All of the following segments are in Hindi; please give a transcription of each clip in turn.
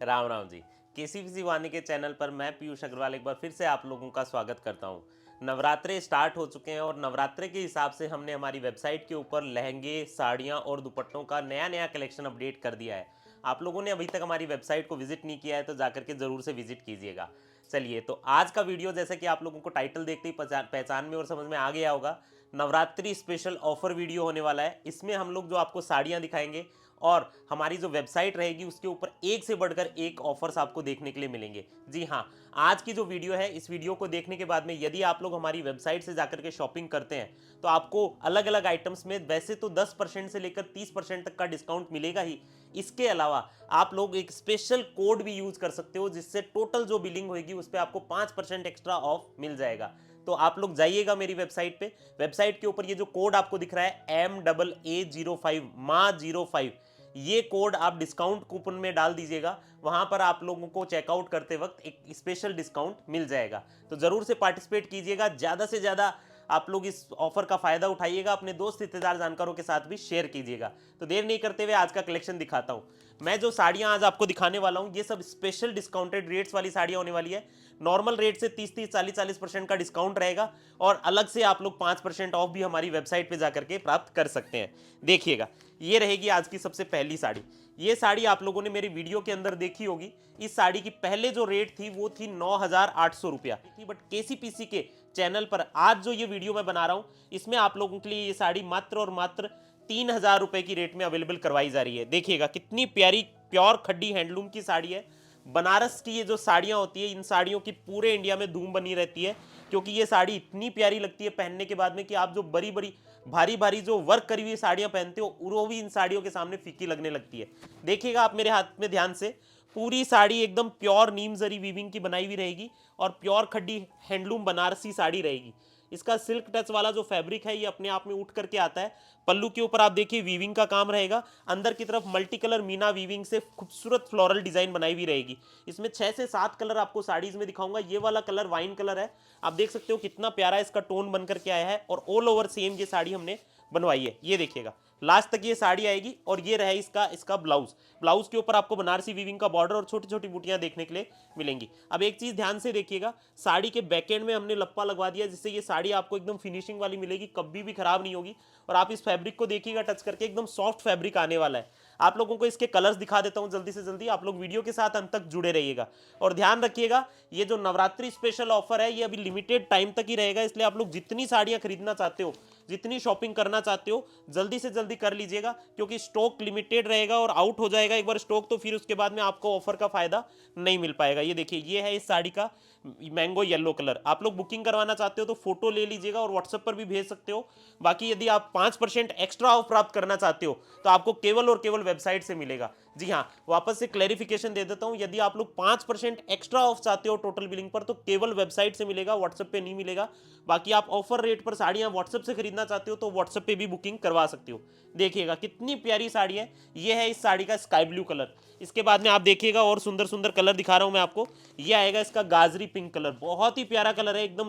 राम राम जी। केसीपीसी वाणी के चैनल पर मैं पीयूष अग्रवाल एक बार फिर से आप लोगों का स्वागत करता हूं। नवरात्रे स्टार्ट हो चुके हैं और नवरात्रे के हिसाब से हमने हमारी वेबसाइट के ऊपर लहंगे, साड़ियां और दुपट्टों का नया नया कलेक्शन अपडेट कर दिया है। आप लोगों ने अभी तक हमारी वेबसाइट को विजिट नहीं किया है तो जाकर के ज़रूर से विजिट कीजिएगा। चलिए, तो आज का वीडियो जैसे कि आप लोगों को टाइटल देखते ही पहचान में और समझ में आ गया होगा, नवरात्रि स्पेशल ऑफर वीडियो होने वाला है। इसमें हम लोग जो आपको साड़ियाँ दिखाएंगे और हमारी जो वेबसाइट रहेगी उसके ऊपर एक से बढ़कर एक ऑफर्स आपको देखने के लिए मिलेंगे। जी हाँ, आज की जो वीडियो है, इस वीडियो को देखने के बाद में यदि आप लोग हमारी वेबसाइट से जाकर के शॉपिंग करते हैं तो आपको अलग अलग आइटम्स में वैसे तो 10% से लेकर 30% तक का डिस्काउंट मिलेगा ही। इसके अलावा आप लोग एक स्पेशल कोड भी यूज कर सकते हो जिससे टोटल जो बिलिंग होगी उस पर आपको 5% एक्स्ट्रा ऑफ मिल जाएगा। तो आप लोग जाइएगा मेरी वेबसाइट पे। वेबसाइट के ऊपर ये जो कोड आपको दिख रहा है MAA05 MA05, ये कोड आप डिस्काउंट कूपन में डाल दीजिएगा। वहां पर आप लोगों को चेकआउट करते वक्त एक स्पेशल डिस्काउंट मिल जाएगा। तो जरूर से पार्टिसिपेट कीजिएगा, ज्यादा से ज्यादा आप लोग इस ऑफर का फायदा उठाइएगा, अपने दोस्त रिश्तेदार जानकारों के साथ भी शेयर कीजिएगा। तो देर नहीं करते हुए आज का कलेक्शन दिखाता हूं। मैं जो साड़ियां आज आपको दिखाने वाला हूं ये सब स्पेशल डिस्काउंटेड रेट्स वाली साड़ियां होने वाली है। नॉर्मल रेट से 30-30 40-40% का डिस्काउंट रहेगा और अलग से आप लोग 5% ऑफ भी हमारी वेबसाइट पे जाकर के प्राप्त कर सकते हैं। देखिएगा, ये रहेगी आज की सबसे पहली साड़ी। ये साड़ी आप लोगों ने मेरी वीडियो के अंदर देखी होगी। इस साड़ी की पहले जो रेट थी वो थी 9,800 रुपया थी, बट केसीपीसी के चैनल पर आज जो ये वीडियो मैं बना रहा हूं इसमें आप लोगों के लिए ये साड़ी मात्र और मात्र 3,000 रुपए की रेट में अवेलेबल करवाई जा रही है। देखिएगा कितनी प्यारी प्योर खड्डी हैंडलूम की साड़ी है। बनारस की ये जो साड़ियाँ होती है, इन साड़ियों की पूरे इंडिया में धूम बनी रहती है क्योंकि ये साड़ी इतनी प्यारी लगती है पहनने के बाद में कि आप जो बड़ी बड़ी भारी भारी जो वर्क करी हुई साड़ियाँ पहनते हो वो भी इन साड़ियों के सामने फीकी लगने लगती है। देखिएगा आप मेरे हाथ में ध्यान से, पूरी साड़ी एकदम प्योर नीम जरी वीविंग की बनाई हुई रहेगी और प्योर खड्डी हैंडलूम बनारसी साड़ी रहेगी। इसका सिल्क टच वाला जो फैब्रिक है ये अपने आप में उठ करके आता है। पल्लू के ऊपर आप देखिए वीविंग का काम रहेगा। अंदर की तरफ मल्टी कलर मीना वीविंग से खूबसूरत फ्लोरल डिजाइन बनाई हुई रहेगी। इसमें 6 से 7 कलर आपको साड़ीज में दिखाऊंगा। ये वाला कलर वाइन कलर है। आप देख सकते हो कितना प्यारा इसका टोन बन करके आया है और ऑल ओवर सेम ये साड़ी हमने बनवाई है। ये देखिएगा लास्ट तक ये साड़ी आएगी और ये रहे इसका इसका ब्लाउज। ब्लाउज के ऊपर आपको बनारसी वीविंग का बॉर्डर और छोटी छोटी बूटियां देखने के लिए मिलेंगी। अब एक चीज ध्यान से देखिएगा, साड़ी के बैक एंड में हमने लप्पा लगवा दिया जिससे ये साड़ी आपको एकदम फिनिशिंग वाली मिलेगी, कभी भी खराब नहीं होगी। और आप इस फैब्रिक को देखिएगा टच करके, एकदम सॉफ्ट फैब्रिक आने वाला है। आप लोगों को इसके कलर्स दिखा देता हूं जल्दी से जल्दी, आप लोग वीडियो के साथ अंत तक जुड़े रहिएगा। और ध्यान रखिएगा ये जो नवरात्रि स्पेशल ऑफर है ये अभी लिमिटेड टाइम तक ही रहेगा, इसलिए आप लोग जितनी साड़ियां खरीदना चाहते हो, जितनी शॉपिंग करना चाहते हो, जल्दी से जल्दी कर लीजिएगा क्योंकि स्टॉक लिमिटेड रहेगा और आउट हो जाएगा एक बार स्टॉक तो फिर उसके बाद में आपको ऑफर का फायदा नहीं मिल पाएगा। ये देखिए, ये है इस साड़ी का मैंगो येलो कलर। आप लोग बुकिंग करवाना चाहते हो तो फोटो ले लीजिएगा और व्हाट्सएप पर भी भेज सकते हो। बाकी यदि आप 5% एक्स्ट्रा ऑफ प्राप्त करना चाहते हो तो आपको केवल और केवल वेबसाइट से मिलेगा। जी हाँ, वापस से क्लैरिफिकेशन दे देता हूं, यदि आप लोग 5% एक्स्ट्रा ऑफ चाहते हो टोटल बिलिंग पर तो केवल वेबसाइट से मिलेगा, व्हाट्सएप पे नहीं मिलेगा। बाकी आप ऑफर रेट पर साड़ियां व्हाट्सएप से खरीदना चाहते हो तो व्हाट्सएप पे भी बुकिंग करवा सकते हो। देखिएगा कितनी प्यारी साड़ी है। ये है इस साड़ी का स्काई ब्लू कलर। इसके बाद में आप देखिएगा और सुंदर सुंदर कलर दिखा रहा हूं मैं आपको। ये आएगा इसका गाजरी पिंक कलर, बहुत ही प्यारा कलर है, एकदम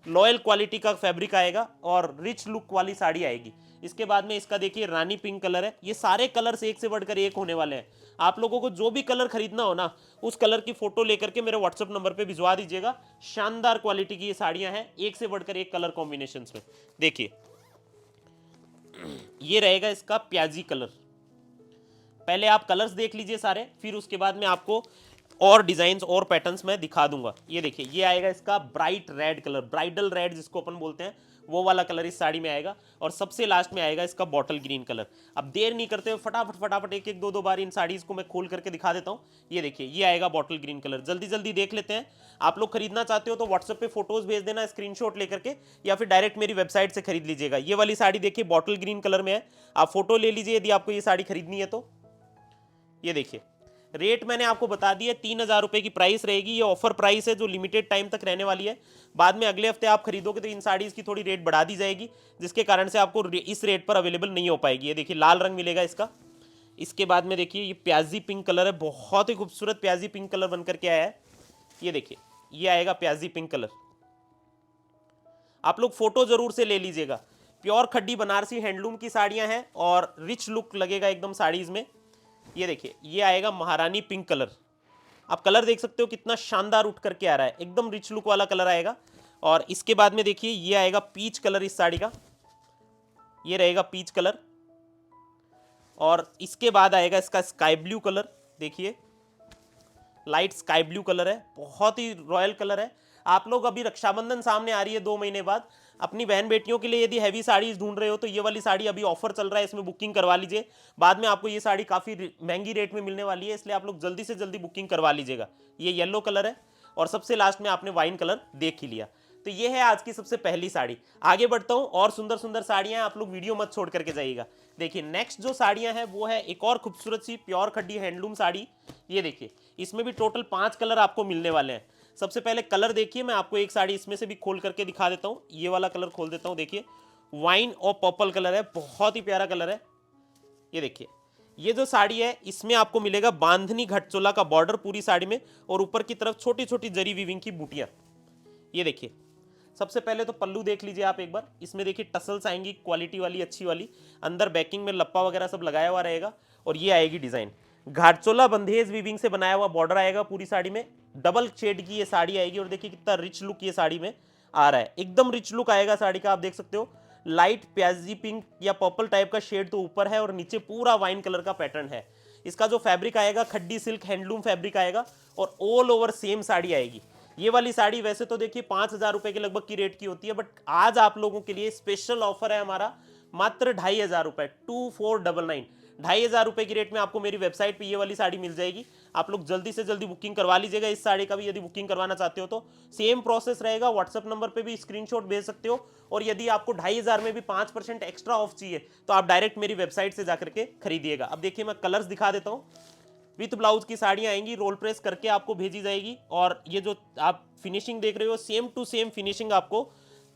लॉयल क्वालिटी का फैब्रिक आएगा और रिच लुक वाली साड़ी आएगी। इसके बाद में इसका देखिए रानी पिंक कलर है। ये सारे कलर्स एक से बढ़कर एक होने वाले हैं। आप लोगों को जो भी कलर खरीदना हो ना, उस कलर की फोटो लेकर के मेरे व्हाट्सएप नंबर पे भिजवा दीजिएगा। शानदार क्वालिटी की ये साड़ियां हैं, एक से बढ़कर एक कलर कॉम्बिनेशन में। देखिए, ये रहेगा इसका प्याजी कलर। पहले आप कलर्स देख लीजिए सारे, फिर उसके बाद में आपको और डिजाइन्स और पैटर्न्स मैं दिखा दूंगा। ये देखिए, ये आएगा इसका bright red colour, bridal red जिसको अपन बोलते हैं, वो वाला कलर इस साड़ी में आएगा। और सबसे लास्ट में आएगा इसका बॉटल ग्रीन कलर। अब देर नहीं करते हुए फटाफट फटाफट एक एक दो दो बार इन साड़ीज को मैं खोल करके दिखा देता हूँ। ये देखिए, ये आएगा बॉटल ग्रीन कलर। जल्दी जल्दी देख लेते हैं। आप लोग खरीदना चाहते हो तो व्हाट्सएप पे फोटोज भेज देना स्क्रीनशॉट लेकर के, या फिर डायरेक्ट मेरी वेबसाइट से खरीद लीजिएगा। ये वाली साड़ी देखिए बॉटल ग्रीन कलर में है। आप फोटो ले लीजिए यदि आपको ये साड़ी खरीदनी है तो। ये देखिए, रेट मैंने आपको बता दिया, 3,000 रुपए की प्राइस रहेगी। ये ऑफर प्राइस है जो लिमिटेड टाइम तक रहने वाली है। बाद में अगले हफ्ते आप खरीदोगे तो इन साड़ीज की थोड़ी रेट बढ़ा दी जाएगी, जिसके कारण से आपको इस रेट पर अवेलेबल नहीं हो पाएगी। ये देखिए, लाल रंग मिलेगा इसका। इसके बाद में देखिए, ये प्याजी पिंक कलर है, बहुत ही खूबसूरत प्याजी पिंक कलर बनकर के आया है। ये देखिए, ये आएगा प्याजी पिंक कलर। आप लोग फोटो जरूर से ले लीजिएगा। प्योर खड्डी बनारसी हैंडलूम की साड़ियां हैं और रिच लुक लगेगा एकदम साड़ीज में। ये देखिए, ये आएगा महारानी पिंक कलर। आप कलर देख सकते हो कितना शानदार उठ करके आ रहा है, एकदम रिच लुक वाला कलर आएगा। और इसके बाद में देखिए ये आएगा पीच कलर इस साड़ी का, ये रहेगा पीच कलर। और इसके बाद आएगा इसका स्काई ब्लू कलर, देखिए लाइट स्काई ब्लू कलर है, बहुत ही रॉयल कलर है। आप लोग अभी रक्षाबंधन सामने आ रही है 2 महीने बाद, अपनी बहन बेटियों के लिए यदि हैवी साड़ीज ढूंढ रहे हो तो ये वाली साड़ी अभी ऑफर चल रहा है, इसमें बुकिंग करवा लीजिए। बाद में आपको ये साड़ी काफ़ी महंगी रेट में मिलने वाली है, इसलिए आप लोग जल्दी से जल्दी बुकिंग करवा लीजिएगा। ये येलो कलर है और सबसे लास्ट में आपने वाइन कलर देख ही लिया। तो ये है आज की सबसे पहली साड़ी। आगे बढ़ता हूँ, और सुंदर सुंदर साड़ियाँ, आप लोग वीडियो मत छोड़ करके जाइएगा। देखिए नेक्स्ट जो साड़ियाँ हैं वो है एक और खूबसूरत सी प्योर खड्डी हैंडलूम साड़ी। ये देखिए, इसमें भी टोटल 5 कलर आपको मिलने वाले हैं। सबसे पहले कलर देखिए, मैं आपको एक साड़ी इसमें से भी खोल करके दिखा देता हूँ। ये वाला कलर खोल देता हूँ, देखिए वाइन और पर्पल कलर है, बहुत ही प्यारा कलर है। ये देखिए, ये जो साड़ी है इसमें आपको मिलेगा बांधनी घटचोला का बॉर्डर पूरी साड़ी में, और ऊपर की तरफ छोटी छोटी जरी वीविंग की बूटियां। ये देखिए, सबसे पहले तो पल्लू देख लीजिए आप एक बार। इसमें देखिए टसल्स आएंगी क्वालिटी वाली, अच्छी वाली, अंदर बैकिंग में लप्पा वगैरह सब लगाया हुआ रहेगा। और ये आएगी डिजाइन, घाटचोला बंधेज वीविंग से बनाया हुआ बॉर्डर आएगा पूरी साड़ी में, डबल शेड की ये साड़ी आएगी। और देखिए कितना रिच लुक ये साड़ी में आ रहा है, एकदम रिच लुक आएगा साड़ी का। आप देख सकते हो लाइट प्याजी पिंक या पर्पल टाइप का शेड तो ऊपर है, और नीचे पूरा वाइन कलर का पैटर्न है। इसका जो फैब्रिक आएगा खड्डी सिल्क हैंडलूम फैब्रिक आएगा, और ऑल ओवर सेम साड़ी आएगी। ये वाली साड़ी वैसे तो देखिए 5,000 रुपए के लगभग की रेट की होती है, बट आज आप लोगों के लिए स्पेशल ऑफर है हमारा, मात्र 2,500 रुपए, 2499, 2,500 रुपए की रेट में आपको मेरी वेबसाइट पे ये वाली साड़ी मिल जाएगी। आप लोग जल्दी से जल्दी बुकिंग करवा लीजिएगा इस साड़ी का भी, यदि बुकिंग करवाना चाहते हो तो। सेम प्रोसेस रहेगा, व्हाट्सएप नंबर पे भी स्क्रीनशॉट भेज सकते हो। और यदि आपको 2,500 में भी 5% एक्स्ट्रा ऑफ चाहिए तो आप डायरेक्ट मेरी वेबसाइट से जाकर के खरीदिएगा। अब देखिए मैं कलर्स दिखा देता हूँ। विथ ब्लाउज की साड़ियाँ आएंगी, रोल प्रेस करके आपको भेजी जाएगी। और ये जो आप फिनिशिंग देख रहे हो, सेम टू सेम फिनिशिंग आपको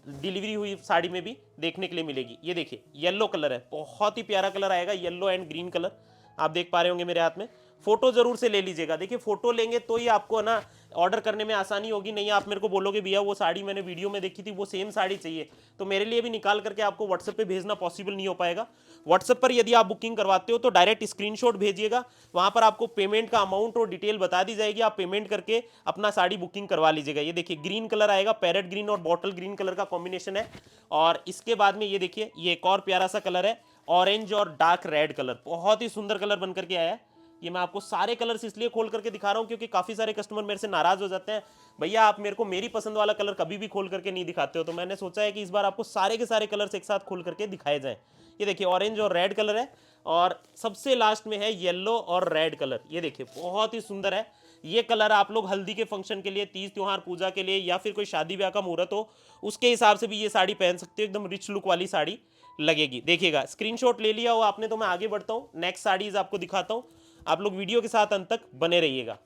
डिलीवरी हुई साड़ी में भी देखने के लिए मिलेगी। ये देखिए येलो कलर है, बहुत ही प्यारा कलर आएगा, येलो एंड ग्रीन कलर आप देख पा रहे होंगे मेरे हाथ में। फोटो जरूर से ले लीजिएगा, देखिए फोटो लेंगे तो ही आपको ना ऑर्डर करने में आसानी होगी। नहीं आप मेरे को बोलोगे भैया वो साड़ी मैंने वीडियो में देखी थी, वो सेम साड़ी चाहिए, तो मेरे लिए भी निकाल करके आपको व्हाट्सएप पे भेजना पॉसिबल नहीं हो पाएगा। व्हाट्सएप पर यदि आप बुकिंग करवाते हो तो डायरेक्ट स्क्रीनशॉट भेजिएगा, वहां पर आपको पेमेंट का अमाउंट और डिटेल बता दी जाएगी, आप पेमेंट करके अपना साड़ी बुकिंग करवा लीजिएगा। ये देखिए ग्रीन कलर आएगा, पैरेट ग्रीन और बॉटल ग्रीन कलर का कॉम्बिनेशन है। और इसके बाद में ये देखिए ये एक और प्यारा सा कलर है, ऑरेंज और डार्क रेड कलर, बहुत ही सुंदर कलर बन करके आया है। ये मैं आपको सारे कलर्स इसलिए खोल करके दिखा रहा हूँ क्योंकि काफ़ी सारे कस्टमर मेरे से नाराज हो जाते हैं, भैया आप मेरे को मेरी पसंद वाला कलर कभी भी खोल करके नहीं दिखाते हो। तो मैंने सोचा है कि इस बार आपको सारे के सारे कलर्स एक साथ खोल करके दिखाए जाएं। ये देखिए ऑरेंज और रेड कलर है, और सबसे लास्ट में है येलो और रेड कलर। ये देखिए बहुत ही सुंदर है ये कलर। आप लोग हल्दी के फंक्शन के लिए, तीज त्योहार पूजा के लिए, या फिर कोई शादी ब्याह का मुहूर्त हो, उसके हिसाब से भी ये साड़ी पहन सकते हो, एकदम रिच लुक वाली साड़ी लगेगी। देखिएगा स्क्रीनशॉट ले लिया हो आपने, तो मैं आगे बढ़ता हूँ, नेक्स्ट साड़ीज आपको दिखाता हूँ। आप लोग वीडियो के साथ अंत तक बने रहिएगा।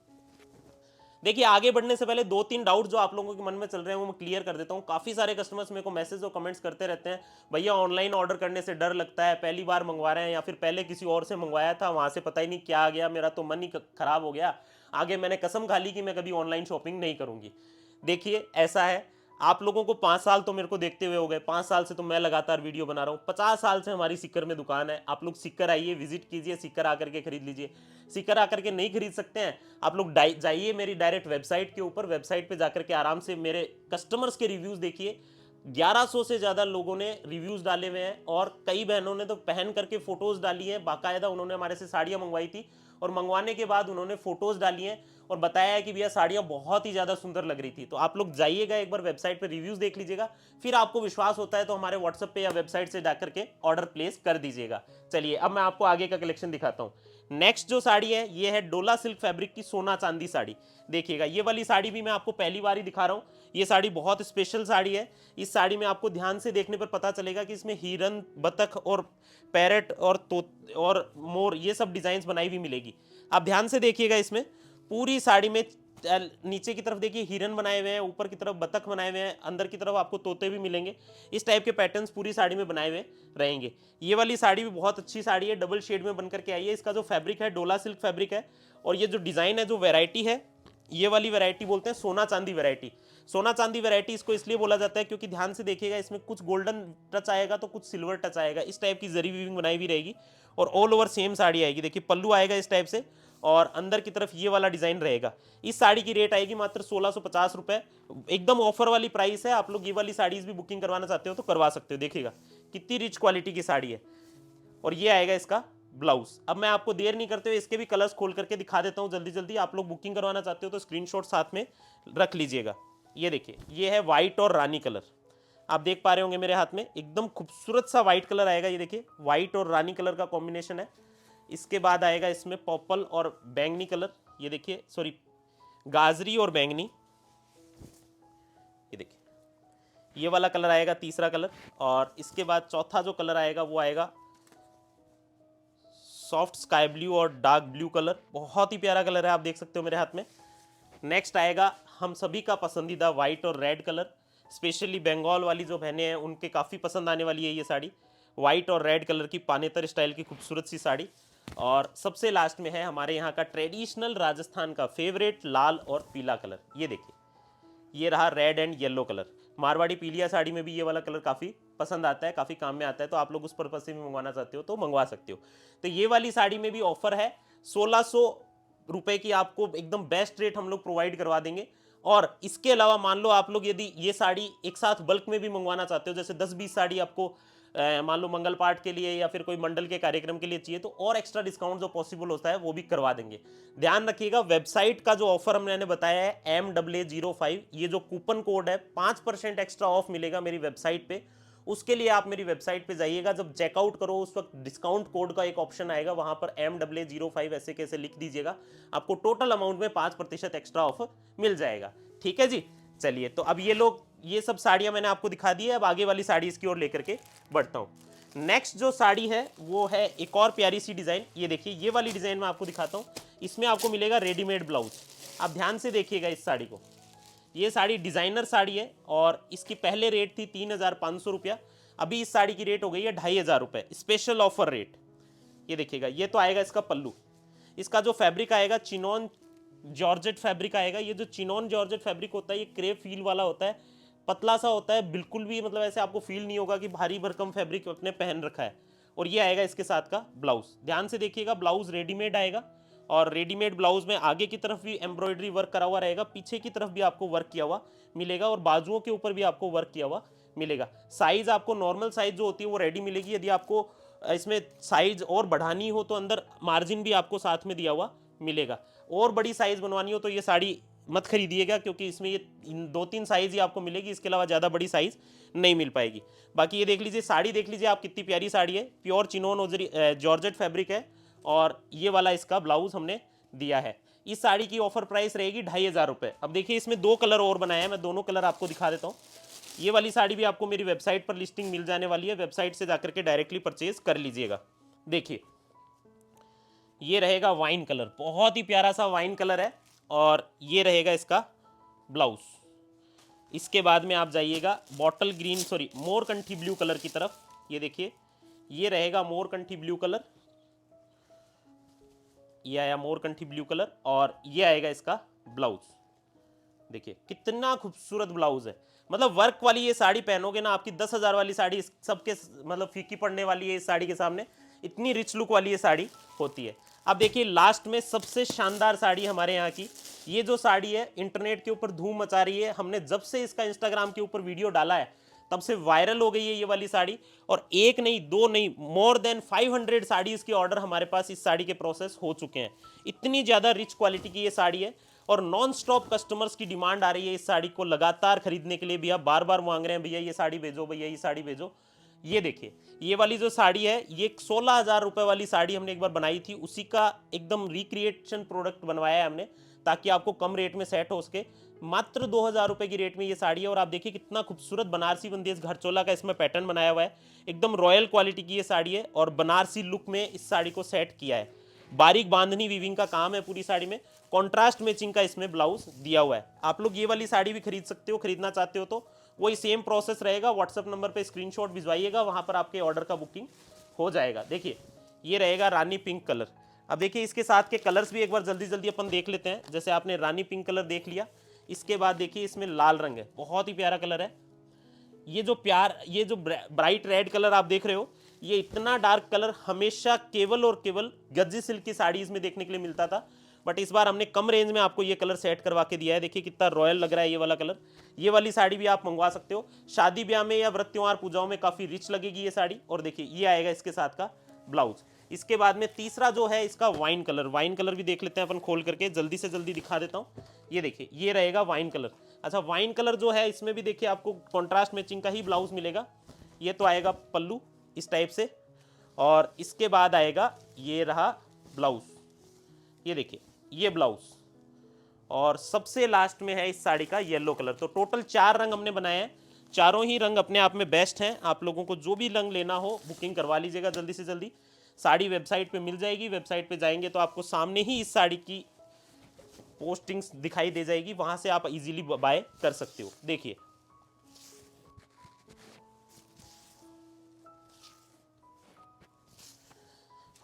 देखिए आगे बढ़ने से पहले 2-3 डाउट जो आप लोगों के मन में चल रहे हैं वो मैं क्लियर कर देता हूँ। काफ़ी सारे कस्टमर्स मेरे को मैसेज और कमेंट्स करते रहते हैं, भैया ऑनलाइन ऑर्डर करने से डर लगता है, पहली बार मंगवा रहे हैं या फिर पहले किसी और से मंगवाया था, वहाँ से पता ही नहीं क्या आ गया, मेरा तो मन ही खराब हो गया, आगे मैंने कसम खा ली कि मैं कभी ऑनलाइन शॉपिंग नहीं करूँगी। देखिए ऐसा है, आप लोगों को 5 साल तो मेरे को देखते हुए हो गए, 5 साल से तो मैं लगातार वीडियो बना रहा हूँ, 50 साल से हमारी सीकर में दुकान है। आप लोग सीकर आइए, विजिट कीजिए, सीकर आकर के खरीद लीजिए। सीकर आकर के नहीं खरीद सकते हैं, आप लोग जाइए मेरी डायरेक्ट वेबसाइट के ऊपर, वेबसाइट पे जाकर के आराम से मेरे कस्टमर्स के रिव्यूज़ देखिए। 1100 से ज़्यादा लोगों ने रिव्यूज़ डाले हुए हैं, और कई बहनों ने तो पहन करके फ़ोटोज़ डाली हैं, बाकायदा उन्होंने हमारे से साड़ियाँ मंगवाई थी, और मंगवाने के बाद उन्होंने फ़ोटोज़ डाली हैं और बताया है कि भैया साड़ियाँ बहुत ही ज़्यादा सुंदर लग रही थी। तो आप लोग जाइएगा एक बार वेबसाइट पे रिव्यूज़ देख लीजिएगा, फिर आपको विश्वास होता है तो हमारे व्हाट्सएप पे या वेबसाइट से जाकर के ऑर्डर प्लेस कर दीजिएगा। चलिए अब मैं आपको आगे का कलेक्शन दिखाता हूँ। नेक्स्ट जो साड़ी है ये है डोला सिल्क फैब्रिक की सोना चांदी साड़ी। देखिएगा ये वाली साड़ी भी मैं आपको पहली बार ही दिखा रहा हूँ, ये साड़ी बहुत स्पेशल साड़ी है। इस साड़ी में आपको ध्यान से देखने पर पता चलेगा कि इसमें हिरन, बतख और पैरेट और मोर ये सब डिजाइन बनाई हुई मिलेगी। आप ध्यान से देखिएगा, इसमें पूरी साड़ी में नीचे की तरफ देखिए हिरन बनाए हुए हैं, ऊपर की तरफ बतख बनाए हुए हैं, अंदर की तरफ आपको तोते भी मिलेंगे। इस टाइप के पैटर्न्स पूरी साड़ी में बनाए हुए रहेंगे। ये वाली साड़ी भी बहुत अच्छी साड़ी है, डबल शेड में बनकर के आई है। इसका जो फैब्रिक है डोला सिल्क फैब्रिक है, और ये जो डिज़ाइन है, जो वैरायटी है, ये वाली वैरायटी बोलते हैं सोना चांदी वैरायटी। सोना चांदी वैरायटी इसको इसलिए बोला जाता है क्योंकि ध्यान से देखिएगा इसमें कुछ गोल्डन टच आएगा तो कुछ सिल्वर टच आएगा, इस टाइप की जरी वीविंग बनाई हुई रहेगी और ऑल ओवर सेम साड़ी आएगी। देखिए पल्लू आएगा इस टाइप से और अंदर की तरफ ये वाला डिजाइन रहेगा। इस साड़ी की रेट आएगी मात्र 1650 रुपए, एकदम ऑफर वाली प्राइस है। आप लोग ये वाली साड़ीज भी बुकिंग करवाना चाहते हो तो करवा सकते हो। देखिएगा कितनी रिच क्वालिटी की साड़ी है और ये आएगा इसका ब्लाउज। अब मैं आपको देर नहीं करते हुए इसके भी कलर्स खोल करके दिखा देता हूं जल्दी जल्दी। आप लोग बुकिंग करवाना चाहते हो तो स्क्रीनशॉट साथ में रख लीजिएगा। ये देखिए ये है व्हाइट और रानी कलर, आप देख पा रहे होंगे मेरे हाथ में एकदम खूबसूरत सा व्हाइट कलर आएगा। ये देखिए व्हाइट और रानी कलर का कॉम्बिनेशन है। इसके बाद आएगा इसमें पर्पल और बैंगनी कलर, ये देखिए सॉरी गाजरी और बैंगनी। ये देखिए ये वाला कलर आएगा तीसरा कलर। और इसके बाद चौथा जो कलर आएगा वो आएगा सॉफ्ट स्काई ब्लू और डार्क ब्लू कलर, बहुत ही प्यारा कलर है, आप देख सकते हो मेरे हाथ में। नेक्स्ट आएगा हम सभी का पसंदीदा वाइट और रेड कलर, स्पेशली बंगाल वाली जो बहनें हैं उनके काफ़ी पसंद आने वाली है ये साड़ी। वाइट और रेड कलर की पानेतर स्टाइल की खूबसूरत सी साड़ी। और सबसे लास्ट में है हमारे यहाँ का ट्रेडिशनल राजस्थान का फेवरेट लाल और पीला कलर। ये देखिए ये रहा red and yellow colour. Marwari पीलिया साड़ी में भी ये वाला कलर काफ़ी पसंद आता है, काफ़ी काम में आता है, तो आप लोग उस पर्पज से भी मंगवाना चाहते हो तो मंगवा सकते हो। तो ये वाली साड़ी में भी ऑफर है 1600 रुपए की, आपको एकदम बेस्ट रेट हम लोग प्रोवाइड करवा देंगे। और इसके अलावा मान लो आप लोग यदि ये साड़ी एक साथ बल्क में भी मंगवाना चाहते हो, जैसे 10-20 साड़ी आपको मान लो मंगल पाठ के लिए या फिर कोई मंडल के कार्यक्रम के लिए चाहिए, तो और एक्स्ट्रा डिस्काउंट जो पॉसिबल होता है वो भी करवा देंगे। ध्यान रखिएगा वेबसाइट का जो ऑफर मैंने बताया है MAA05, ये जो कूपन कोड है 5% एक्स्ट्रा ऑफ मिलेगा मेरी वेबसाइट पे। उसके लिए आप मेरी वेबसाइट पे जाइएगा, जब चेकआउट करो उस वक्त डिस्काउंट कोड का एक ऑप्शन आएगा, वहां पर MAA05 ऐसे कैसे लिख दीजिएगा, आपको टोटल अमाउंट में 5% एक्स्ट्रा ऑफ मिल जाएगा। ठीक है जी, चलिए तो अब ये सब साड़ियां मैंने आपको दिखा दी है। अब आगे वाली साड़ी इसकी ओर लेकर के बढ़ता हूं। नेक्स्ट जो साड़ी है वो है एक और प्यारी सी डिजाइन। ये देखिए ये वाली डिजाइन मैं आपको दिखाता हूं, इसमें आपको मिलेगा रेडीमेड ब्लाउज। आप ध्यान से देखिएगा इस साड़ी को, ये साड़ी डिजाइनर साड़ी है और इसकी पहले रेट थी 3500 रुपया, अभी इस साड़ी की रेट हो गई है 2500 रुपये, स्पेशल ऑफर रेट। ये देखिएगा ये तो आएगा इसका पल्लू। इसका जो फैब्रिक आएगा चिनॉन जॉर्जेट फैब्रिक आएगा। ये जो चिनॉन जॉर्जेट फैब्रिक होता है ये क्रेप फील वाला होता है, पतला सा होता है, बिल्कुल भी मतलब ऐसे आपको फील नहीं होगा कि भारी भरकम फैब्रिक अपने पहन रखा है। और ये आएगा इसके साथ का ब्लाउज। ध्यान से देखिएगा ब्लाउज रेडीमेड आएगा और रेडीमेड ब्लाउज में आगे की तरफ भी एम्ब्रॉयडरी वर्क करा हुआ रहेगा, पीछे की तरफ भी आपको वर्क किया हुआ मिलेगा और बाजुओं के ऊपर भी आपको वर्क किया हुआ मिलेगा। साइज आपको नॉर्मल साइज जो होती है वो रेडी मिलेगी। यदि आपको इसमें साइज और बढ़ानी हो तो अंदर मार्जिन भी आपको साथ में दिया हुआ मिलेगा। और बड़ी साइज बनवानी हो तो ये साड़ी मत खरीदिएगा, क्योंकि इसमें ये 2-3 साइज ही आपको मिलेगी, इसके अलावा ज़्यादा बड़ी साइज नहीं मिल पाएगी। बाकी ये देख लीजिए साड़ी, देख लीजिए आप कितनी प्यारी साड़ी है, प्योर चिनोन जॉर्जेट फैब्रिक है और ये वाला इसका ब्लाउज हमने दिया है। इस साड़ी की ऑफर प्राइस रहेगी 2500 रुपये। अब देखिए इसमें 2 कलर और बनाए हैं, मैं दोनों कलर आपको दिखा देता हूँ। ये वाली साड़ी भी आपको मेरी वेबसाइट पर लिस्टिंग मिल जाने वाली है, वेबसाइट से जाकर के डायरेक्टली परचेज कर लीजिएगा। देखिए ये रहेगा वाइन कलर, बहुत ही प्यारा सा वाइन कलर है और ये रहेगा इसका ब्लाउज। इसके बाद में आप जाइएगा बॉटल ग्रीन सॉरी मोरकंठी ब्लू कलर की तरफ। ये देखिए ये रहेगा मोरकंठी ब्लू कलर, ये आया मोरकंठी ब्लू कलर और ये आएगा इसका ब्लाउज। देखिए कितना खूबसूरत ब्लाउज है, मतलब वर्क वाली ये साड़ी पहनोगे ना, आपकी 10,000 वाली साड़ी सबके मतलब फीकी पड़ने वाली है इस साड़ी के सामने, इतनी रिच लुक वाली ये साड़ी होती है। अब देखिए लास्ट में सबसे शानदार साड़ी हमारे यहाँ की, ये जो साड़ी है इंटरनेट के ऊपर धूम मचा रही है। हमने जब से इसका इंस्टाग्राम के ऊपर वीडियो डाला है तब से वायरल हो गई है ये वाली साड़ी, और एक नहीं दो नहीं मोर देन 500 साड़ीज के ऑर्डर हमारे पास इस साड़ी के प्रोसेस हो चुके हैं। इतनी ज़्यादा रिच क्वालिटी की ये साड़ी है और नॉन स्टॉप कस्टमर्स की डिमांड आ रही है इस साड़ी को लगातार खरीदने के लिए। भैया बार बार मांग रहे हैं भैया ये साड़ी भेजो, भैया ये साड़ी भेजो। ये देखिए ये वाली जो साड़ी है ये 16,000 रुपए वाली साड़ी हमने एक बार बनाई थी, उसी का एकदम रिक्रिएशन प्रोडक्ट बनवाया है हमने ताकि आपको कम रेट में सेट हो सके। मात्र 2,000 रुपए की रेट में ये साड़ी है और आप देखिए कितना खूबसूरत बनारसी बंदेज घरचोला का इसमें पैटर्न बनाया हुआ है। एकदम रॉयल क्वालिटी की ये साड़ी है और बनारसी लुक में इस साड़ी को सेट किया है। बारीक बांधनी वीविंग का काम है पूरी साड़ी में, कॉन्ट्रास्ट मैचिंग का इसमें ब्लाउज दिया हुआ है। आप लोग ये वाली साड़ी भी खरीद सकते हो, खरीदना चाहते हो तो वही सेम प्रोसेस रहेगा। व्हाट्सएप नंबर पे स्क्रीनशॉट भिजवाइएगा, वहां पर आपके ऑर्डर का बुकिंग हो जाएगा। देखिए ये रहेगा रानी पिंक कलर, अब देखिए इसके साथ के कलर्स भी एक बार जल्दी जल्दी अपन देख लेते हैं। जैसे आपने रानी पिंक कलर देख लिया, इसके बाद देखिए इसमें लाल रंग है, बहुत ही प्यारा कलर है। ये जो ब्राइट रेड कलर आप देख रहे हो, ये इतना डार्क कलर हमेशा केवल और केवल गज्जी सिल्क की साड़ीज में देखने के लिए मिलता था, बट इस बार हमने कम रेंज में आपको ये कलर सेट करवा के दिया है। देखिए कितना रॉयल लग रहा है ये वाला कलर। ये वाली साड़ी भी आप मंगवा सकते हो, शादी ब्याह में या व्रत त्योहार पूजाओं में काफी रिच लगेगी ये साड़ी। और देखिए ये आएगा इसके साथ का ब्लाउज। इसके बाद में तीसरा जो है इसका वाइन कलर भी देख लेते हैं अपन खोल करके, जल्दी से जल्दी दिखा देता हूँ। ये देखिए ये रहेगा वाइन कलर। अच्छा, वाइन कलर जो है इसमें भी देखिए आपको कॉन्ट्रास्ट मैचिंग का ही ब्लाउज मिलेगा। ये तो आएगा पल्लू इस टाइप से, और इसके बाद आएगा ये रहा ब्लाउज। ये देखिए ये ब्लाउज, और सबसे लास्ट में है इस साड़ी का येलो कलर। तो टोटल 4 रंग हमने बनाए हैं, चारों ही रंग अपने आप में बेस्ट हैं। आप लोगों को जो भी रंग लेना हो बुकिंग करवा लीजिएगा जल्दी से जल्दी। साड़ी वेबसाइट पे मिल जाएगी, वेबसाइट पे जाएंगे तो आपको सामने ही इस साड़ी की पोस्टिंग्स दिखाई दे जाएगी, वहां से आप इजीली बाय कर सकते हो। देखिए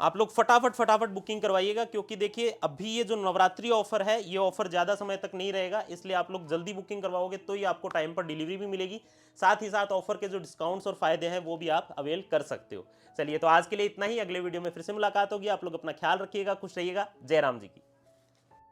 आप लोग फटाफट बुकिंग करवाइएगा, क्योंकि देखिए अभी ये जो नवरात्रि ऑफर है, ये ऑफर ज़्यादा समय तक नहीं रहेगा, इसलिए आप लोग जल्दी बुकिंग करवाओगे तो ही आपको टाइम पर डिलीवरी भी मिलेगी। साथ ही साथ ऑफर के जो डिस्काउंट्स और फायदे हैं वो भी आप अवेल कर सकते हो। चलिए, तो आज के लिए इतना ही। अगले वीडियो में फिर से मुलाकात होगी। आप लोग अपना ख्याल रखिएगा, खुश रहिएगा। जय राम जी की।